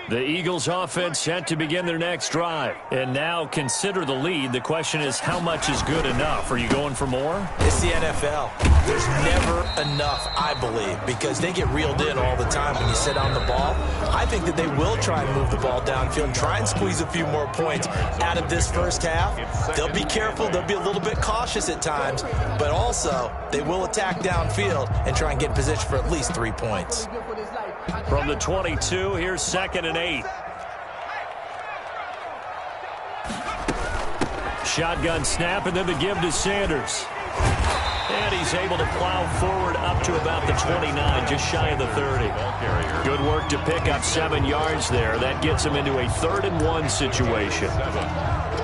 The Eagles offense set to begin their next drive. And now consider the lead. The question is, how much is good enough? Are you going for more? It's the NFL. There's never enough, I believe, because they get reeled in all the time when you sit on the ball. I think that they will try and move the ball downfield and try and squeeze a few more points out of this first half. They'll be careful. They'll be a little bit cautious at times, but also they will attack downfield and try and get in position for at least 3 points. From the 22, here's 2nd and 8. Shotgun snap, and then the give to Sanders. And he's able to plow forward up to about the 29, just shy of the 30. Good work to pick up 7 yards there. That gets him into a 3rd and 1 situation.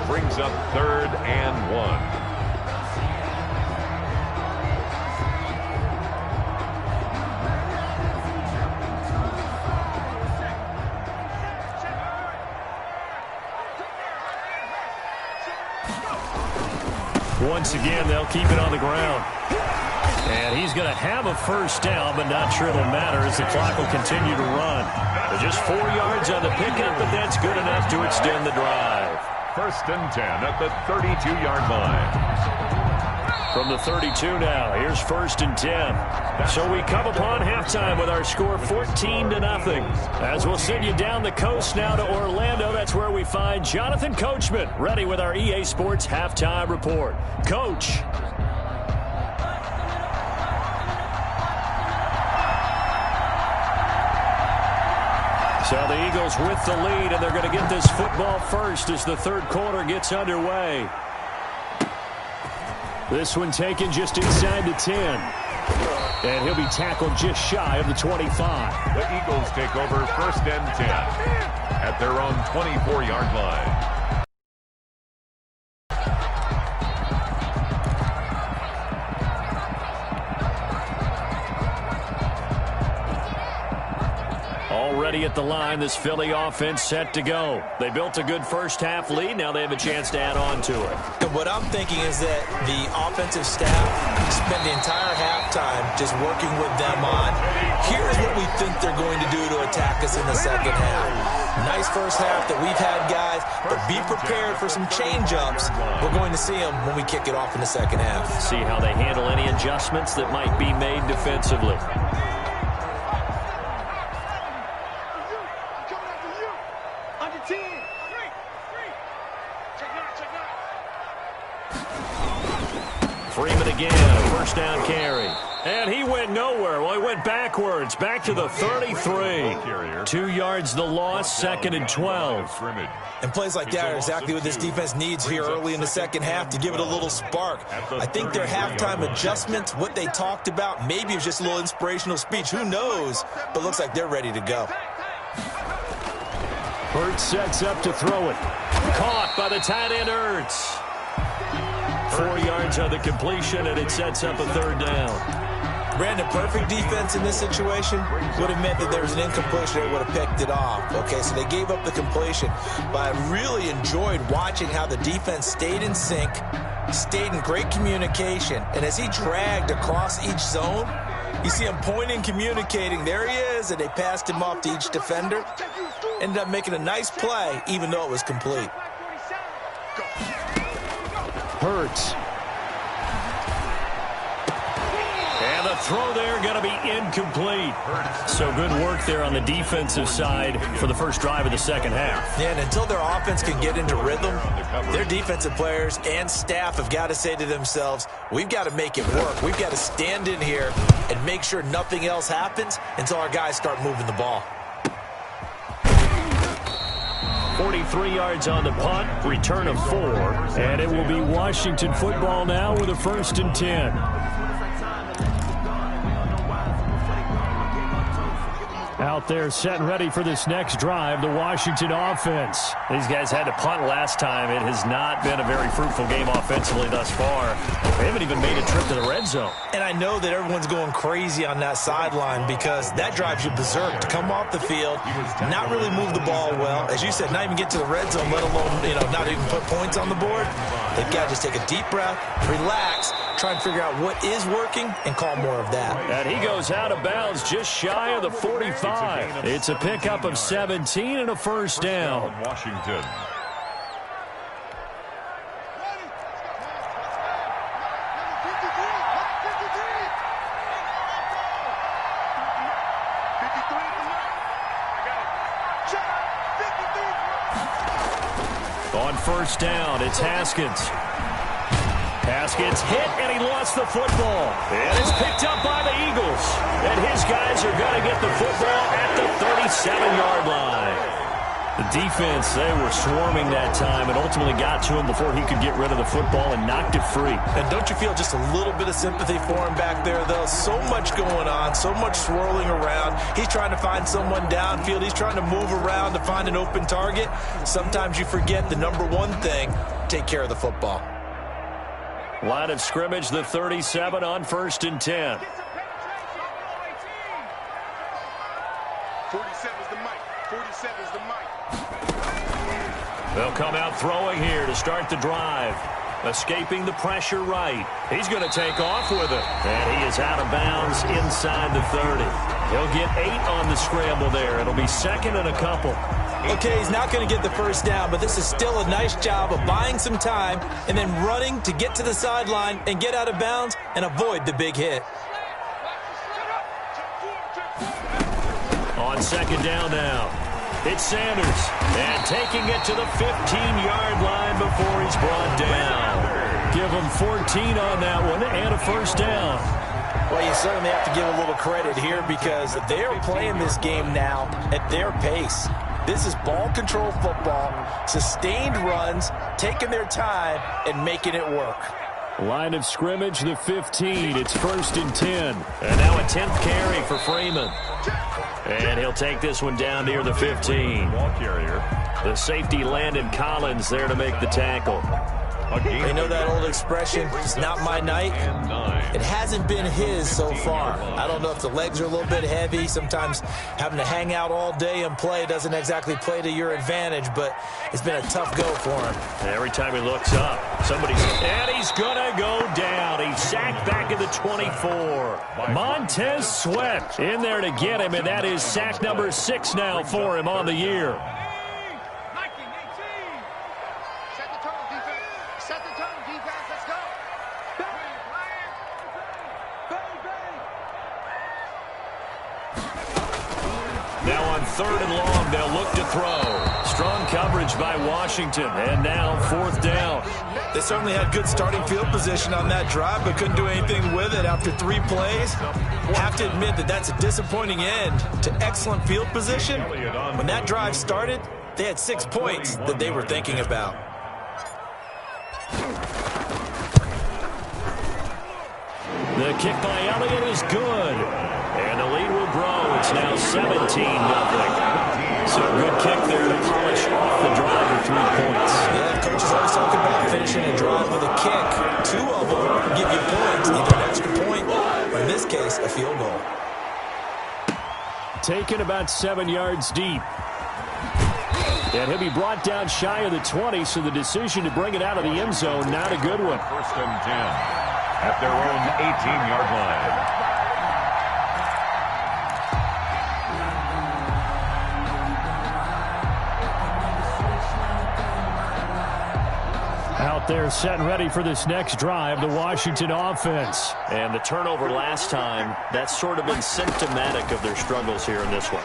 Brings up 3rd and 1. Once again, they'll keep it on the ground. And he's going to have a first down, but not sure it'll matter as the clock will continue to run. But just 4 yards on the pickup, but that's good enough to extend the drive. 1st and 10 at the 32-yard line. From the 32 now, here's 1st and 10. So we come upon halftime with our score 14-0. As we'll send you down the coast now to Orlando, that's where we find Jonathan Coachman, ready with our EA Sports Halftime Report. Coach. So the Eagles with the lead, and they're going to get this football first as the 3rd quarter gets underway. This one taken just inside the 10. And he'll be tackled just shy of the 25. The Eagles take over 1st and 10 at their own 24-yard line. Already at the line, this Philly offense set to go. They built a good first half lead. Now they have a chance to add on to it. And what I'm thinking is that the offensive staff spent the entire halftime just working with them on, here's what we think they're going to do to attack us in the second half. Nice first half that we've had, guys, but be prepared for some change-ups. We're going to see them when we kick it off in the second half. See how they handle any adjustments that might be made defensively. Freeman again, a 1st down carry. And he went nowhere. Well, he went backwards, back to the 33. 2 yards the loss, 2nd and 12. And plays like that are exactly what this defense needs here early in the second half to give it a little spark. I think their halftime adjustments, what they talked about, maybe it was just a little inspirational speech. Who knows? But looks like they're ready to go. Hurts sets up to throw it. Caught by the tight end Hurts. 4 yards on the completion, and it sets up a 3rd down. Brandon, perfect defense in this situation would have meant that there was an incompletion that would have picked it off. Okay, so they gave up the completion, but I really enjoyed watching how the defense stayed in sync, stayed in great communication, and as he dragged across each zone, you see him pointing, communicating. There he is, and they passed him off to each defender. Ended up making a nice play, even though it was complete. Hurts. And the throw there going to be incomplete. So good work there on the defensive side for the first drive of the second half. Yeah, and until their offense can get into rhythm, their defensive players and staff have got to say to themselves, we've got to make it work. We've got to stand in here and make sure nothing else happens until our guys start moving the ball. 43 yards on the punt, return of 4, and it will be Washington football now with a 1st and 10. Out there set and ready for this next drive, the Washington offense. These guys had to punt last time. It has not been a very fruitful game offensively thus far. They haven't even made a trip to the red zone. And I know that everyone's going crazy on that sideline because that drives you berserk to come off the field, not really move the ball well. As you said, not even get to the red zone, let alone, not even put points on the board. They've got to just take a deep breath, relax, try and figure out what is working and call more of that. And he goes out of bounds just shy of the 45. It's a pickup of 17 and a first down. Washington. On first down, it's Haskins. Haskins hit, and he lost the football. And it's picked up by the Eagles. And his guys are going to get the football at the 37-yard line. The defense, they were swarming that time and ultimately got to him before he could get rid of the football and knocked it free. And don't you feel just a little bit of sympathy for him back there, though? So much going on, so much swirling around. He's trying to find someone downfield. He's trying to move around to find an open target. Sometimes you forget the number one thing, take care of the football. Line of scrimmage, the 37 on first and 10. 47's the mic. 47's the mic. They'll come out throwing here to start the drive. Escaping the pressure right. He's going to take off with it. And he is out of bounds inside the 30. He'll get 8 on the scramble there. It'll be second and a couple. Okay, he's not going to get the first down, but this is still a nice job of buying some time and then running to get to the sideline and get out of bounds and avoid the big hit. On second down now, it's Sanders. And taking it to the 15-yard line before he's brought down. Give him 14 on that one and a first down. Well, you certainly have to give a little credit here because they're playing this game now at their pace. This is ball control football, sustained runs, taking their time and making it work. Line of scrimmage, the 15. It's first and 10. And now a 10th carry for Freeman. And he'll take this one down near the 15. Ball carrier. The safety Landon Collins there to make the tackle. They know that old expression, it's not my night. It hasn't been his so far. I don't know if the legs are a little bit heavy. Sometimes having to hang out all day and play doesn't exactly play to your advantage, but it's been a tough go for him. Every time he looks up, and he's going to go down. He's sacked back at the 24. Montez Sweat in there to get him, and that is sack number 6 now for him on the year. Third and long, they'll look to throw. Strong coverage by Washington, and now fourth down. They certainly had good starting field position on that drive, but couldn't do anything with it after 3 plays. Have to admit that that's a disappointing end to excellent field position. When that drive started, they had 6 points that they were thinking about. The kick by Elliott is good. And the lead will grow. It's now 17-0. So a good kick there to polish off the drive with 3 points. Yeah, coaches always talk about finishing a drive with a kick. 2 of them give you points, either an extra point, or in this case, a field goal. Taken about 7 yards deep. And he'll be brought down shy of the 20, so the decision to bring it out of the end zone, not a good one. First and 10 at their own 18-yard line. Out there set and ready for this next drive, the Washington offense. And the turnover last time, that's sort of been symptomatic of their struggles here in this one.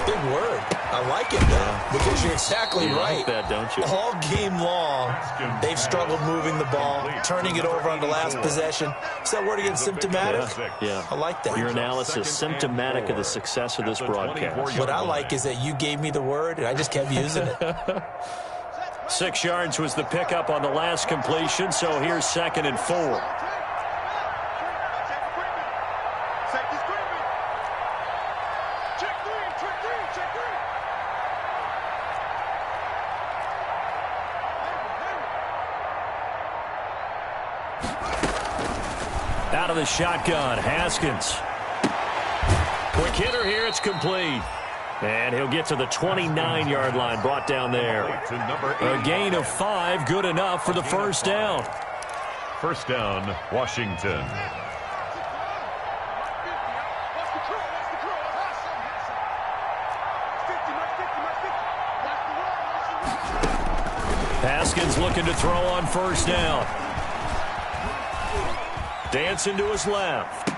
Big word. I like it, though, because you're exactly right. Like that, don't you? All game long, they've struggled moving the ball, turning it over on the last possession. Is that word again, symptomatic? Yeah. I like that. Your analysis, symptomatic of the success of this broadcast. What I like is that you gave me the word, and I just kept using it. 6 yards was the pickup on the last completion, so here's second and 4. Out of the shotgun, Haskins. Quick hitter here, it's complete. And he'll get to the 29-yard line, brought down there. A gain of 5, good enough for the first down. first down, Washington. Haskins looking to throw on first down. Dancing to his left.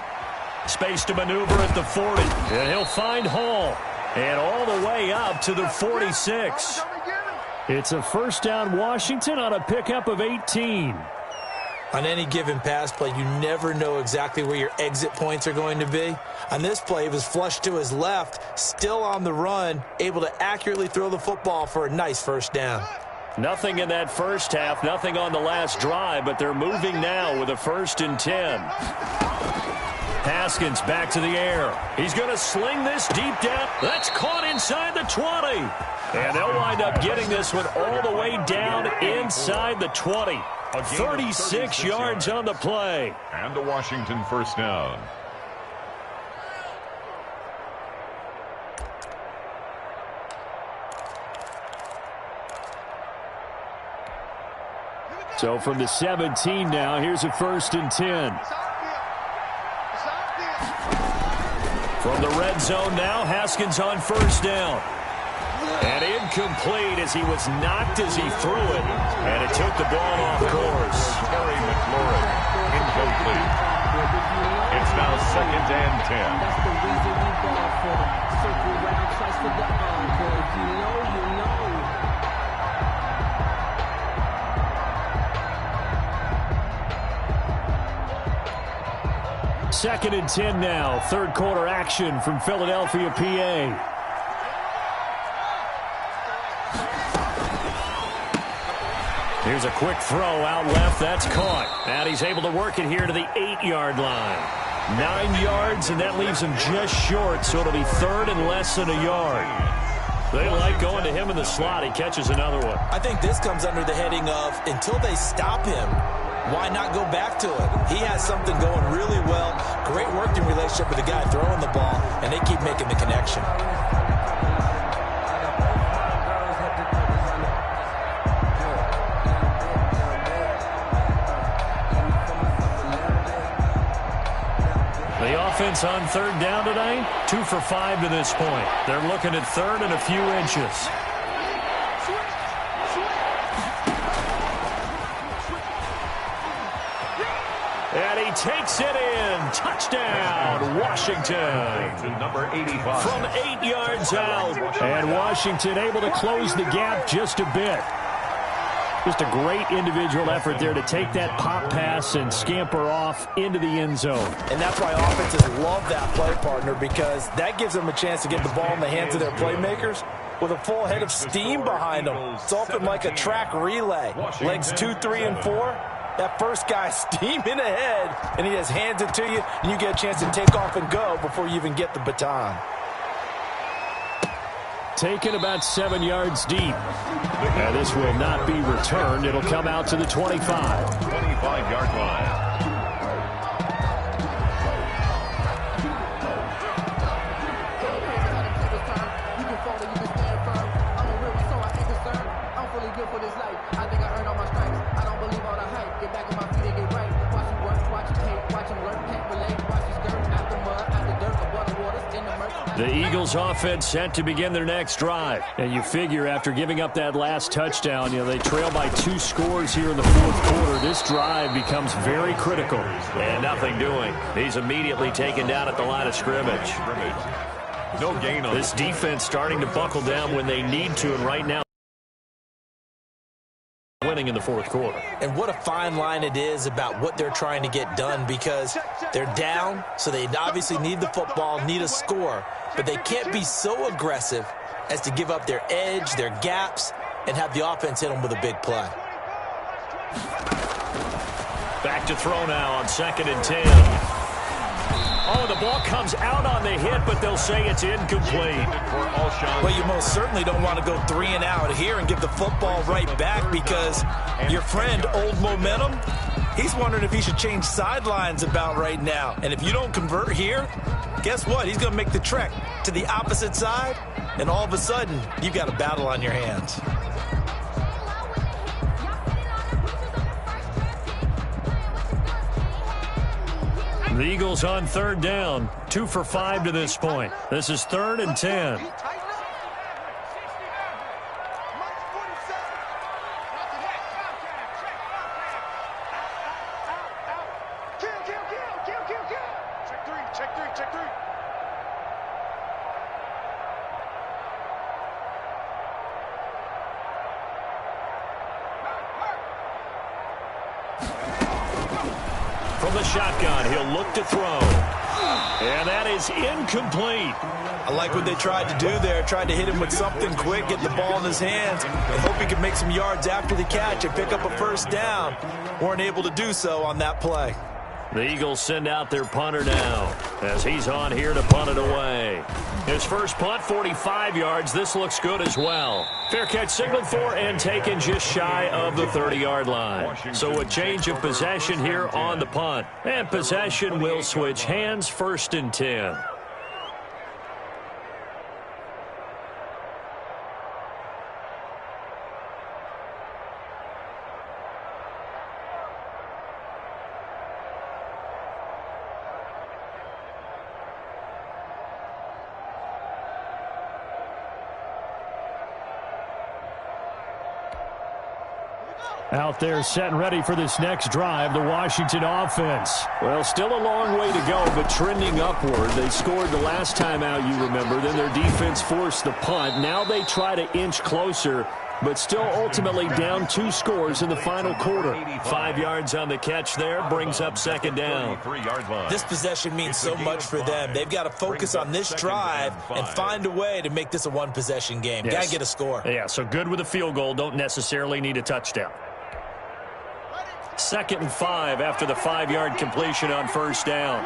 Space to maneuver at the 40. And he'll find Hall. And all the way up to the 46. It's a first down Washington on a pickup of 18. On any given pass play, you never know exactly where your exit points are going to be. On this play, it was flushed to his left, still on the run, able to accurately throw the football for a nice first down. Nothing in that first half, nothing on the last drive, but they're moving now with a 1st and 10. Haskins back to the air. He's going to sling this deep down. That's caught inside the 20. And they'll wind up getting this one all the way down inside the 20. 36 yards on the play. And a Washington first down. So from the 17 now, here's a 1st and 10. From the red zone now, Haskins on first down. And incomplete as he was knocked as he threw it. And it took the ball off course. Terry McLaurin, incomplete. It's now 2nd and 10. That's the reason we ball for them. Circle round twice for the encore. If you know, you know. 2nd and 10 now. 3rd quarter action from Philadelphia, PA. Here's a quick throw out left. That's caught. And he's able to work it here to the 8-yard line. 9 yards, and that leaves him just short, so it'll be 3rd and less than a yard. They like going to him in the slot. He catches another one. I think this comes under the heading of until they stop him, why not go back to it? He has something going really well. Great working relationship with the guy throwing the ball, and they keep making the connection. The offense on 3rd down today, 2 for 5 to this point. They're looking at 3rd and a few inches. And he takes it in. Touchdown, Washington. Number 85. From 8 yards out. And Washington able to close the gap just a bit. Just a great individual effort there to take that pop pass and scamper off into the end zone. And that's why offenses love that play, partner, because that gives them a chance to get the ball in the hands of their playmakers with a full head of steam behind them. It's often like a track relay. Legs 2, 3, and 4. That first guy steaming ahead, and he just hands it to you, and you get a chance to take off and go before you even get the baton. Taken about 7 yards deep. And this will not be returned. It'll come out to the 25. 25-yard line. The Eagles offense set to begin their next drive. And you figure after giving up that last touchdown, they trail by 2 scores here in the 4th quarter. This drive becomes very critical. And nothing doing. He's immediately taken down at the line of scrimmage. No gain on this defense starting to buckle down when they need to, and right now winning in the 4th quarter. And what a fine line it is about what they're trying to get done, because they're down, so they obviously need the football, need a score, but they can't be so aggressive as to give up their edge, their gaps, and have the offense hit them with a big play. Back to throw now on 2nd and 10. Oh, the ball comes out on the hit, but they'll say it's incomplete. Well, you most certainly don't want to go 3 and out here and give the football right back, because your friend, Old Momentum, he's wondering if he should change sidelines about right now. And if you don't convert here, guess what? He's going to make the trek to the opposite side, and all of a sudden, you've got a battle on your hands. The Eagles on third down, 2 for 5 to this point. This is 3rd and 10. From the shotgun, he'll look to throw. And that is incomplete. I like what they tried to do there. Tried to hit him with something quick, get the ball in his hands, and hope he could make some yards after the catch and pick up a first down. Weren't able to do so on that play. The Eagles send out their punter now as he's on here to punt it away. His first punt, 45 yards. This looks good as well. Fair catch signaled for and taken just shy of the 30-yard line. So a change of possession here on the punt. And possession will switch hands, 1st and 10. Out there set and ready for this next drive, the Washington offense. Well, still a long way to go, but trending upward. They scored the last time out, you remember. Then their defense forced the punt. Now they try to inch closer, but still ultimately down 2 scores in the final quarter. 5 yards on the catch there, brings up 2nd down. This possession means so much for them. They've got to focus on this drive and find a way to make this a one-possession game. Yes. Got to get a score. Yeah, so good with a field goal. Don't necessarily need a touchdown. 2nd and 5 after the 5-yard completion on 1st down.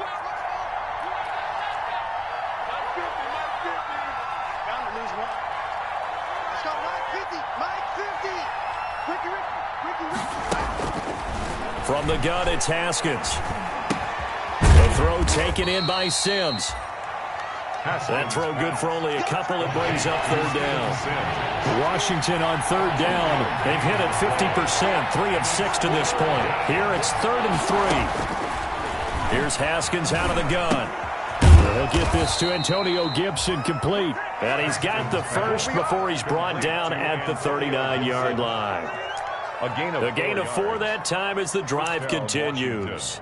From the gun, it's Haskins. The throw taken in by Sims. That throw good for only a couple. It brings up 3rd down. Washington on 3rd down. They've hit it 50%, 3 of 6 to this point. Here it's 3rd and 3. Here's Haskins out of the gun. He'll get this to Antonio Gibson complete. And he's got the first before he's brought down at the 39-yard line. A gain of 4 that time as the drive continues.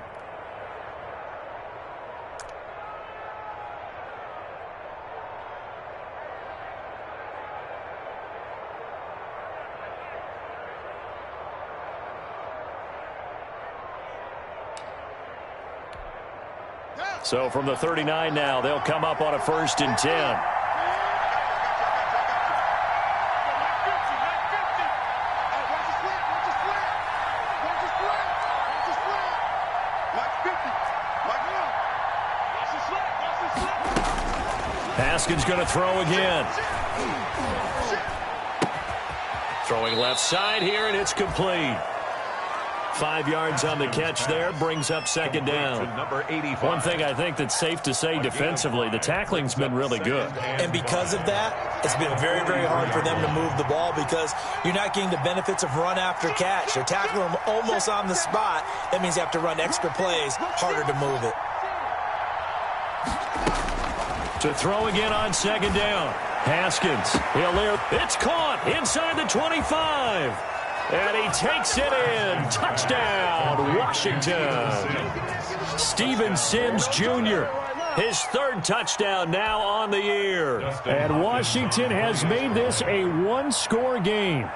So from the 39 now, they'll come up on a 1st and 10. Haskins going to throw again. Throwing left side here, and it's complete. 5 yards on the catch there, brings up 2nd down. One thing I think that's safe to say defensively, the tackling's been really good. And because of that, it's been very, very hard for them to move the ball because you're not getting the benefits of run after catch. They're tackling them almost on the spot. That means you have to run extra plays, harder to move it. To throw again on 2nd down. Haskins, it's caught inside the 25. And he takes it in. Touchdown, Washington. Steven Sims Jr., his 3rd touchdown now on the year. And Washington has made this a 1-score game.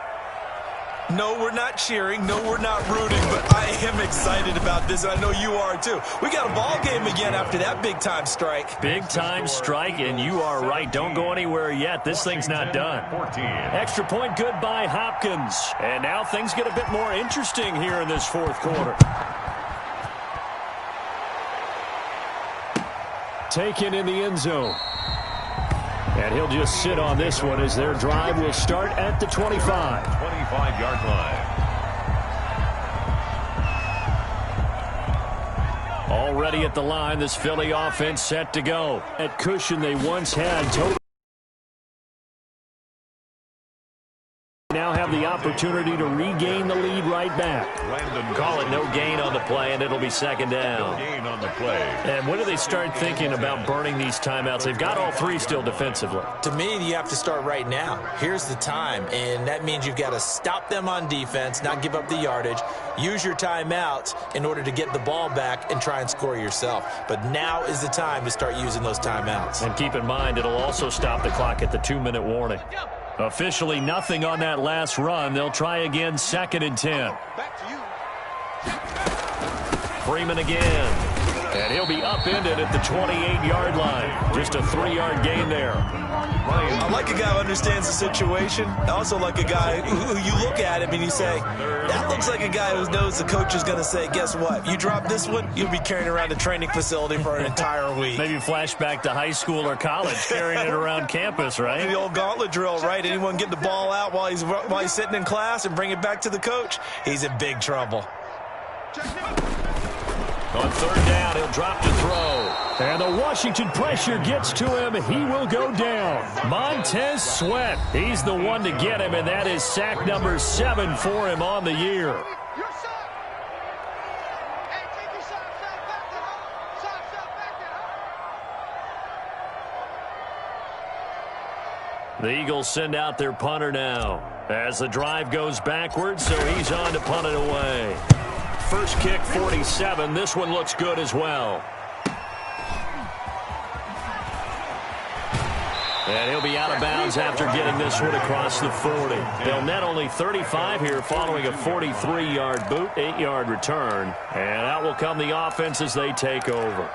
No, we're not cheering. No, we're not rooting. But I am excited about this, and I know you are too. We got a ball game again after that big-time strike. Big-time strike, and you are right. Don't go anywhere yet. This thing's not done. Extra point good by Hopkins. And now things get a bit more interesting here in this 4th quarter. Taken in the end zone. And he'll just sit on this one as their drive will start at the 25. 25-yard line. Already at the line, this Philly offense set to go. That cushion they once had total Now have the opportunity to regain the lead right back. Call it no gain on the play, and it'll be second down. No gain on the play. And when do they start thinking about burning these timeouts? They've got all three still defensively. To me, you have to start right now. Here's the time, and that means you've got to stop them on defense, not give up the yardage, use your timeouts in order to get the ball back and try and score yourself. But now is the time to start using those timeouts. And keep in mind, it'll also stop the clock at the 2-minute warning. Officially nothing on that last run. They'll try again, 2nd and 10. Freeman again. And he'll be upended at the 28-yard line. Just a 3-yard gain there. I like a guy who understands the situation. I also like a guy who you look at him and you say, that looks like a guy who knows the coach is going to say, guess what? You drop this one, you'll be carrying around a training facility for an entire week. Maybe flashback to high school or college, carrying it around campus, right? The old gauntlet drill, right? Anyone get the ball out while he's sitting in class and bring it back to the coach? He's in big trouble. On 3rd down, he'll drop to throw. And the Washington pressure gets to him. He will go down. Montez Sweat. He's the one to get him, and that is sack number 7 for him on the year. The Eagles send out their punter now as the drive goes backwards, so he's on to punt it away. First kick, 47. This one looks good as well. And he'll be out of bounds after getting this one across the 40. They'll net only 35 here following a 43-yard boot, 8-yard return. And out will come the offense as they take over.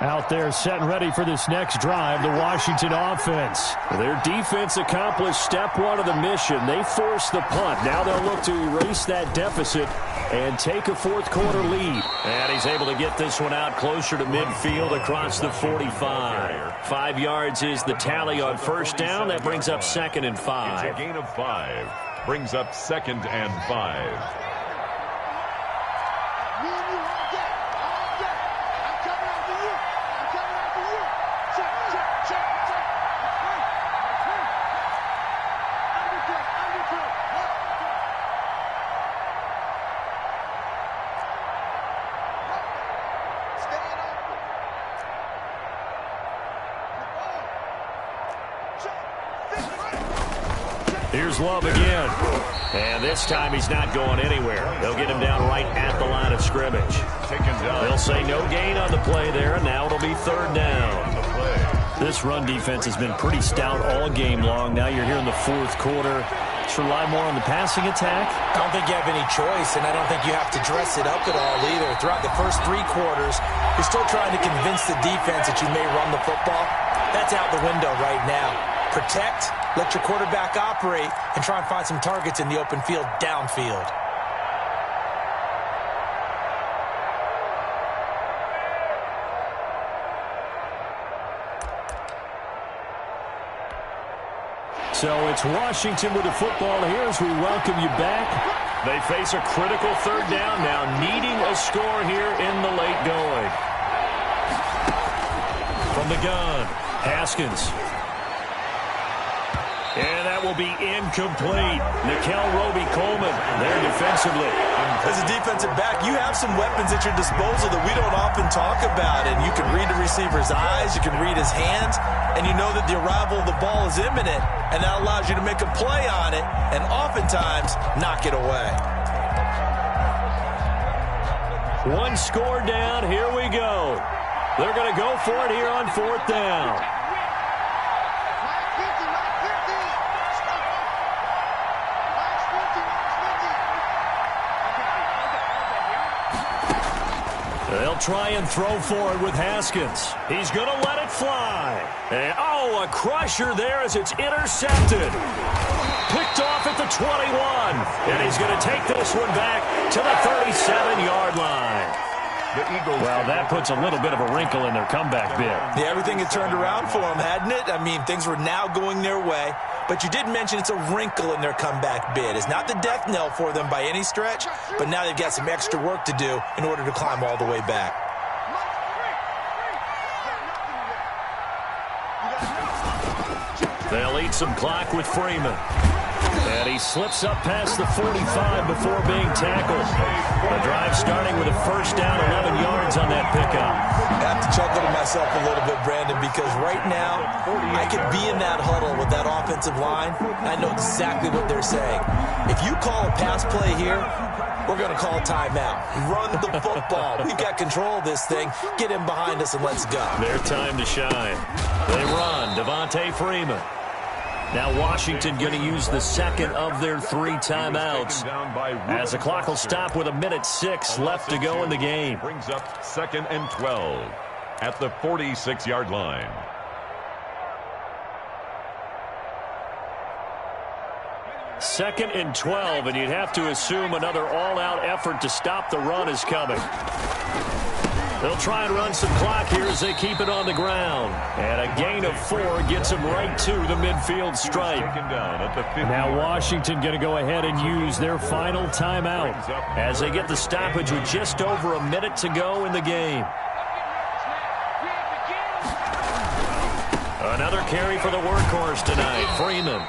Out there set and ready for this next drive, the Washington offense. Their defense accomplished step 1 of the mission. They forced the punt. Now they'll look to erase that deficit and take a 4th quarter lead. And he's able to get this one out closer to midfield across the 45. 5 yards is the tally on 1st down. That brings up 2nd and 5. It's a gain of 5. Brings up 2nd and 5. Here's Love again. And this time he's not going anywhere. They'll get him down right at the line of scrimmage. They'll say no gain on the play there, and now it'll be 3rd down. This run defense has been pretty stout all game long. Now you're here in the 4th quarter. Just rely more on the passing attack. I don't think you have any choice, and I don't think you have to dress it up at all either. Throughout the first 3 quarters, you're still trying to convince the defense that you may run the football. That's out the window right now. Protect, let your quarterback operate, and try and find some targets in the open field downfield. So it's Washington with the football here as we welcome you back. They face a critical 3rd down now, needing a score here in the late going. From the gun, Haskins. And that will be incomplete. Nikel Roby-Coleman there defensively. As a defensive back, you have some weapons at your disposal that we don't often talk about. And you can read the receiver's eyes, you can read his hands, and you know that the arrival of the ball is imminent. And that allows you to make a play on it and oftentimes knock it away. 1 score down. Here we go. They're going to go for it here on 4th down. They'll try and throw for it with Haskins. He's going to let it fly. And, a crusher there as it's intercepted. Picked off at the 21. And he's going to take this one back to the 37-yard line. The Eagles. Well, that puts a little bit of a wrinkle in their comeback bid. Yeah, everything had turned around for them, hadn't it? I mean, things were now going their way. But you did mention it's a wrinkle in their comeback bid. It's not the death knell for them by any stretch, but now they've got some extra work to do in order to climb all the way back. They'll eat some clock with Freeman. And he slips up past the 45 before being tackled. The drive starting with a first down, 11 yards on that pickup. I have to chuckle to myself a little bit, Brandon, because right now I could be in that huddle with that offensive line. I know exactly what they're saying. If you call a pass play here, we're going to call a timeout. Run the football. We've got control of this thing. Get him behind us and let's go. Their time to shine. They run. Devontae Freeman. Now Washington going to use the second of their 3 timeouts as the clock will stop with 1:06 left to go in the game. Brings up 2nd and 12 at the 46-yard line. Second and 12, and you'd have to assume another all-out effort to stop the run is coming. They'll try and run some clock here as they keep it on the ground. And a gain of 4 gets them right to the midfield stripe. Now Washington going to go ahead and use their final timeout as they get the stoppage with just over a minute to go in the game. Another carry for the workhorse tonight, Freeman.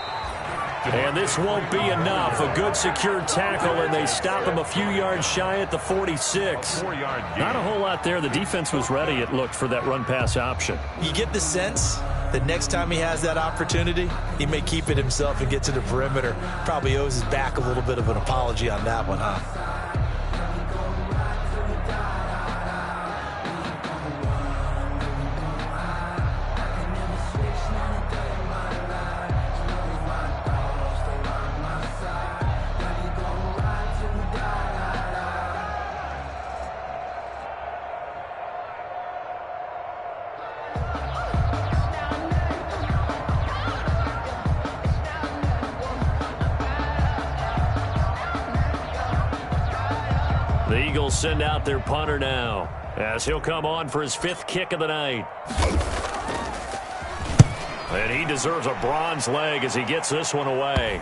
And this won't be enough. A good secure tackle, and they stop him a few yards shy at the 46. Not a whole lot there. The defense was ready, it looked, for that run-pass option. You get the sense that next time he has that opportunity, he may keep it himself and get to the perimeter. Probably owes his back a little bit of an apology on that one, huh? The Eagles send out their punter now as he'll come on for his 5th kick of the night. And he deserves a bronze leg as he gets this one away.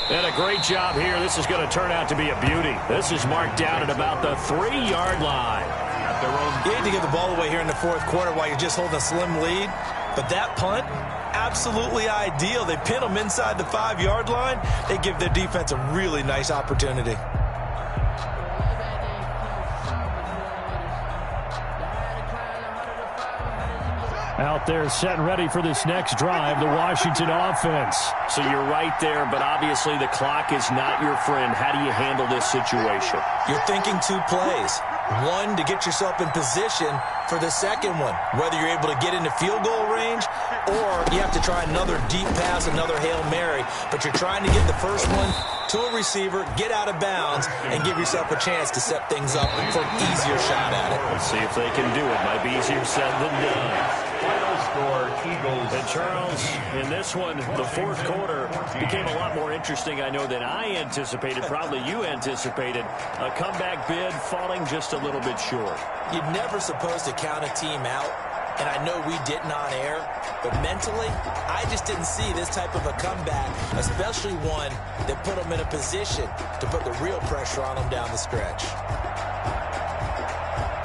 And a great job here. This is going to turn out to be a beauty. This is marked down at about the 3-yard line. You hate to give the ball away here in the 4th quarter while you're just holding a slim lead. But that punt, absolutely ideal. They pin them inside the 5-yard line. They give their defense a really nice opportunity. Out there set and ready for this next drive, the Washington offense. So you're right there, but obviously the clock is not your friend. How do you handle this situation? You're thinking 2 plays. One, to get yourself in position for the second one, whether you're able to get into field goal range or you have to try another deep pass, another Hail Mary. But you're trying to get the first one to a receiver, get out of bounds, and give yourself a chance to set things up for an easier shot at it. Let's see if they can do it. Might be easier said than done. Final score, Eagles. And Charles, in this one, the 4th quarter became a lot more interesting, I know, than I anticipated. Probably you anticipated. A comeback bid falling just a little bit short. You're never supposed to count a team out, and I know we didn't on air, but mentally, I just didn't see this type of a comeback, especially one that put them in a position to put the real pressure on them down the stretch.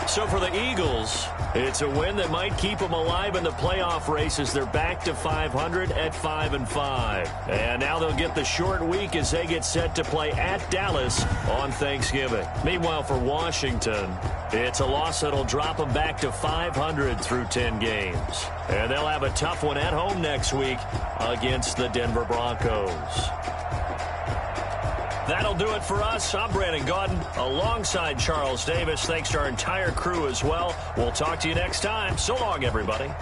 So for the Eagles, it's a win that might keep them alive in the playoff race as they're back to 500 at 5-5. And now they'll get the short week as they get set to play at Dallas on Thanksgiving. Meanwhile, for Washington, it's a loss that'll drop them back to 500 through 10 games. And they'll have a tough one at home next week against the Denver Broncos. That'll do it for us. I'm Brandon Gaudin alongside Charles Davis. Thanks to our entire crew as well. We'll talk to you next time. So long, everybody.